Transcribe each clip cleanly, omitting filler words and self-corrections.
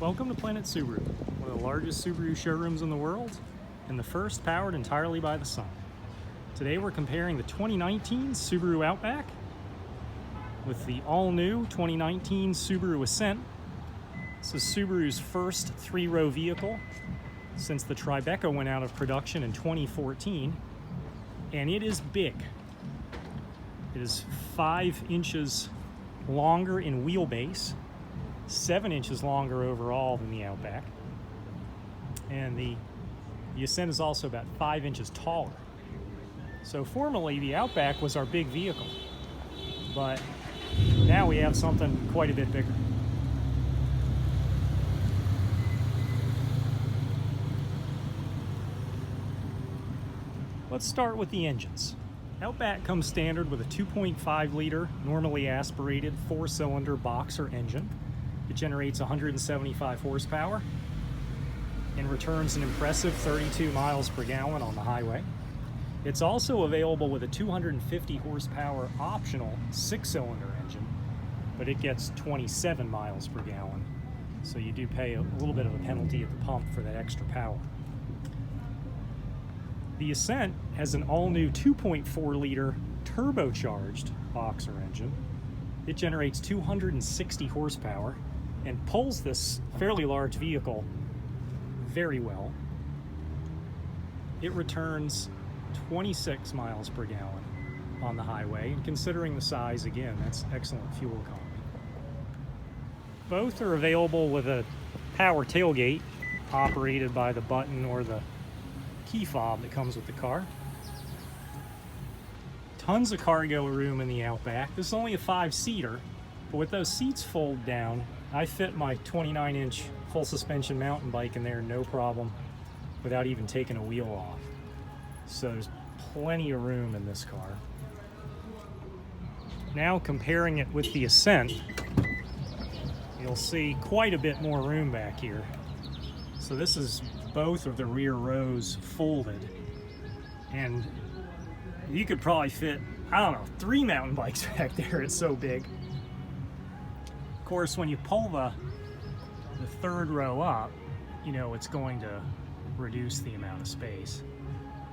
Welcome to Planet Subaru, one of the largest Subaru showrooms in the world, and the first powered entirely by the sun. Today we're comparing the 2019 Subaru Outback with the all-new 2019 Subaru Ascent. This is Subaru's first three-row vehicle since the Tribeca went out of production in 2014, and it is big. It is 5 inches longer in wheelbase, 7 inches longer overall than the Outback, and the Ascent is also about 5 inches taller. So formerly the Outback was our big vehicle, but now we have something quite a bit bigger. Let's start with the engines. Outback comes standard with a 2.5 liter, normally aspirated 4-cylinder boxer engine. It generates 175 horsepower and returns an impressive 32 miles per gallon on the highway. It's also available with a 250 horsepower optional 6-cylinder engine, but it gets 27 miles per gallon, so you do pay a little bit of a penalty at the pump for that extra power. The Ascent has an all-new 2.4 liter turbocharged boxer engine. It generates 260 horsepower and pulls this fairly large vehicle very well. It returns 26 miles per gallon on the highway, and considering the size, again, that's excellent fuel economy. Both are available with a power tailgate operated by the button or the key fob that comes with the car. Tons of cargo room in the Outback. This is only a 5-seater, but with those seats fold down, I fit my 29-inch full suspension mountain bike in there no problem without even taking a wheel off. So there's plenty of room in this car. Now comparing it with the Ascent, you'll see quite a bit more room back here. So this is both of the rear rows folded, and you could probably fit, I don't know, 3 mountain bikes back there. It's so big. Of course, when you pull the third row up, you know it's going to reduce the amount of space.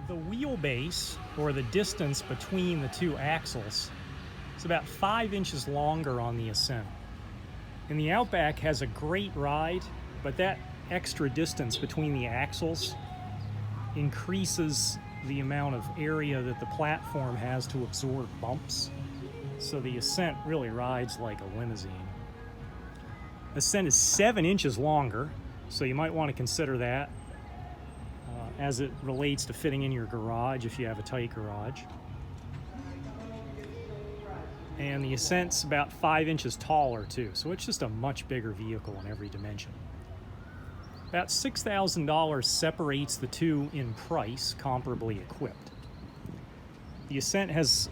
The wheelbase, or the distance between the two axles, is about 5 inches longer on the Ascent. And the Outback has a great ride, but that extra distance between the axles increases the amount of area that the platform has to absorb bumps. So the Ascent really rides like a limousine. Ascent is 7 inches longer, so you might want to consider that as it relates to fitting in your garage if you have a tight garage. And the Ascent's about 5 inches taller too, so it's just a much bigger vehicle in every dimension. About $6,000 separates the two in price, comparably equipped. The Ascent has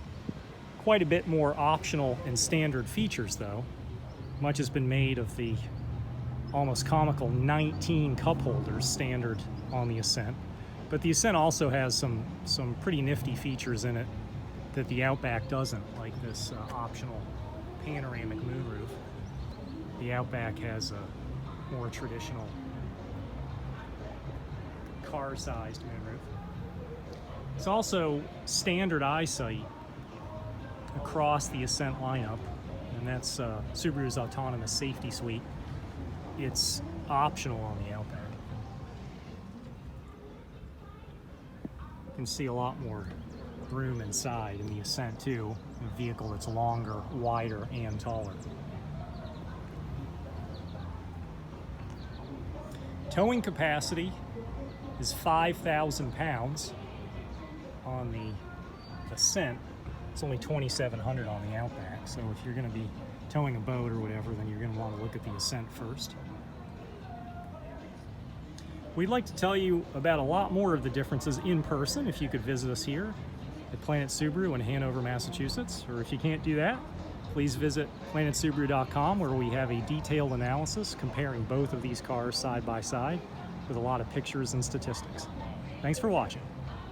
quite a bit more optional and standard features though. Much has been made of the almost comical 19 cup holders standard on the Ascent. But the Ascent also has some pretty nifty features in it that the Outback doesn't, like this optional panoramic moonroof. The Outback has a more traditional car-sized moonroof. It's also standard eyesight across the Ascent lineup, and that's Subaru's autonomous safety suite. It's optional on the Outback. You can see a lot more room inside in the Ascent too, a vehicle that's longer, wider, and taller. Towing capacity is 5,000 pounds on the Ascent. It's only 2,700 on the Outback, so if you're going to be towing a boat or whatever, then you're going to want to look at the Ascent first. We'd like to tell you about a lot more of the differences in person if you could visit us here at Planet Subaru in Hanover, Massachusetts, or if you can't do that, please visit planetsubaru.com, where we have a detailed analysis comparing both of these cars side by side with a lot of pictures and statistics. Thanks for watching.